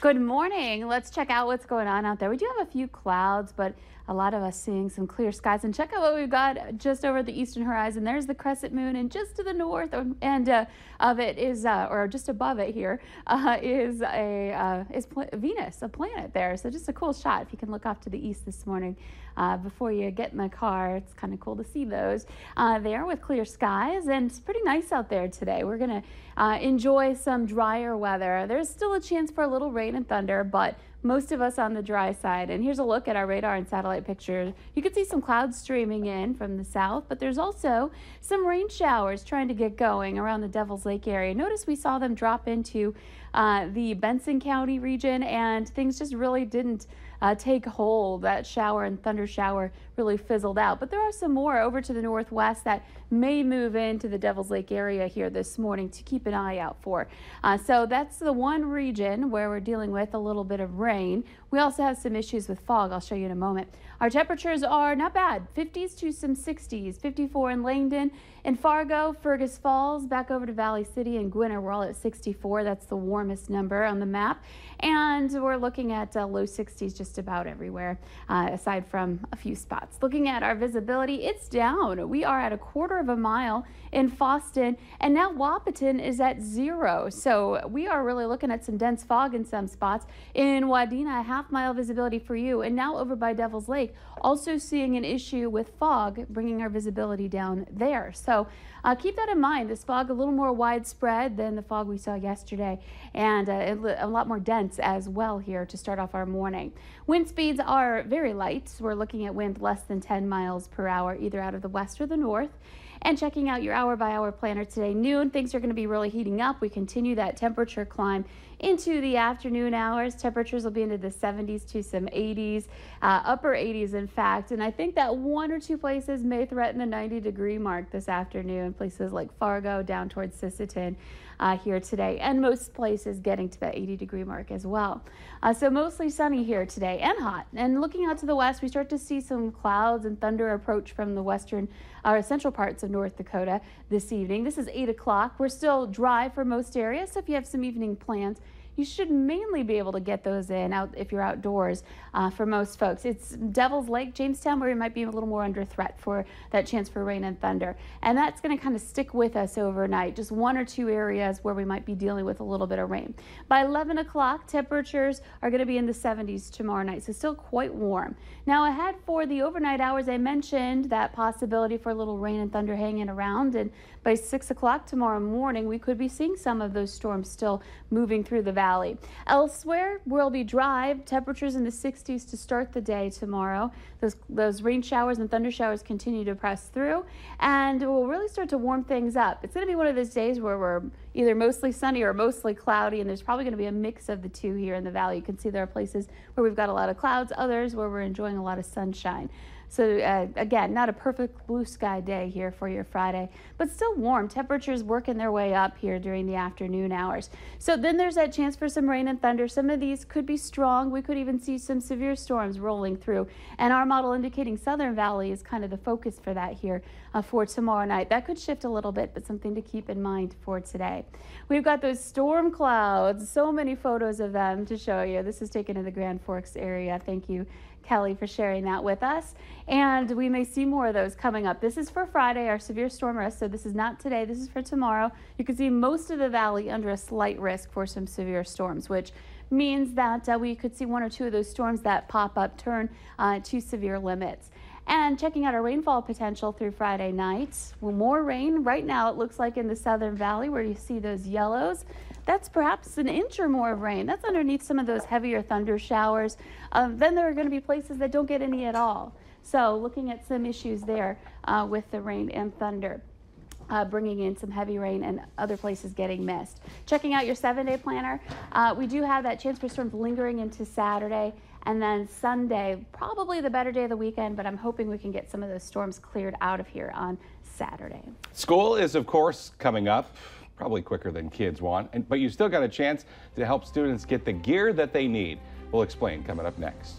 Good morning. Let's check out what's going on out there. We do have a few clouds, but a lot of us seeing some clear skies. And check out what we've got just over the eastern horizon. There's the crescent moon, and just to the north of it is, or just above it here, is Venus, a planet there. So just a cool shot if you can look off to the east this morning before you get in the car. It's kind of cool to see those there with clear skies, and it's pretty nice out there today. We're going to enjoy some drier weather. There's still a chance for a little rain and thunder, but most of us on the dry side. And here's a look at our radar and satellite pictures. You can see some clouds streaming in from the south, but there's also some rain showers trying to get going around the Devil's Lake area. Notice we saw them drop into the Benson County region, and things just really didn't take hold. That shower and thunder shower really fizzled out. But there are some more over to the northwest that may move into the Devil's Lake area here this morning to keep an eye out for. So that's the one region where we're dealing with a little bit of rain. We also have some issues with fog. I'll show you in a moment. Our temperatures are not bad. 50s to some 60s. 54 in Langdon and Fargo, Fergus Falls, back over to Valley City and Gwinner. We're all at 64. That's the warmest number on the map. And we're looking at low 60s just about everywhere, aside from a few spots. Looking at our visibility, it's down. We are at a quarter of a mile in Fosston, and now Wahpeton is at 0. So we are really looking at some dense fog in some spots. In Wadena, a half-mile visibility for you, and now over by Devil's Lake, also seeing an issue with fog, bringing our visibility down there. So keep that in mind. This fog a little more widespread than the fog we saw yesterday, and a lot more dense as well here to start off our morning. Wind speeds are very light. We're looking at wind less than 10 miles per hour, either out of the west or the north. And checking out your hour-by-hour planner today, noon, things are going to be really heating up. We continue that temperature climb into the afternoon hours. Temperatures will be into the 70s to some 80s, upper 80s, in fact. And I think that one or two places may threaten the 90-degree mark this afternoon, places like Fargo down towards Sisseton here today, and most places getting to that 80-degree mark as well. So mostly sunny here today and hot. And looking out to the west, we start to see some clouds and thunder approach from the western or central parts of North Dakota this evening. This is 8 o'clock. We're still dry for most areas, so if you have some evening plans, you should mainly be able to get those in out if you're outdoors for most folks. It's Devil's Lake, Jamestown, where we might be a little more under threat for that chance for rain and thunder. And that's going to kind of stick with us overnight. Just one or two areas where we might be dealing with a little bit of rain. By 11 o'clock, temperatures are going to be in the 70s tomorrow night, so still quite warm. Now ahead for the overnight hours, I mentioned that possibility for a little rain and thunder hanging around, and by 6 o'clock tomorrow morning, we could be seeing some of those storms still moving through the valley. Elsewhere, we'll be dry, temperatures in the 60s to start the day tomorrow. Those rain showers and thunder showers continue to press through, and we'll really start to warm things up. It's going to be one of those days where we're either mostly sunny or mostly cloudy, and there's probably going to be a mix of the two here in the valley. You can see there are places where we've got a lot of clouds, others where we're enjoying a lot of sunshine. So again, not a perfect blue sky day here for your Friday, but still warm. Temperatures working their way up here during the afternoon hours. So then there's that chance for some rain and thunder. Some of these could be strong. We could even see some severe storms rolling through. And our model indicating Southern Valley is kind of the focus for that here for tomorrow night. That could shift a little bit, but something to keep in mind for today. We've got those storm clouds, so many photos of them to show you. This is taken in the Grand Forks area. Thank you, Kelly, for sharing that with us. And we may see more of those coming up. This is for Friday, our severe storm risk. So this is not today. This is for tomorrow. You can see most of the valley under a slight risk for some severe storms, which means that we could see one or two of those storms that pop up turn to severe limits. And checking out our rainfall potential through Friday night. Well, more rain right now, it looks like in the Southern Valley where you see those yellows. That's perhaps an inch or more of rain. That's underneath some of those heavier thunder showers. Then there are going to be places that don't get any at all. So looking at some issues there with the rain and thunder. Bringing in some heavy rain and other places getting missed. Checking out your 7-day planner, we do have that chance for storms lingering into Saturday, and then Sunday, probably the better day of the weekend, but I'm hoping we can get some of those storms cleared out of here on Saturday. School is, of course, coming up, probably quicker than kids want, but you still got a chance to help students get the gear that they need. We'll explain coming up next.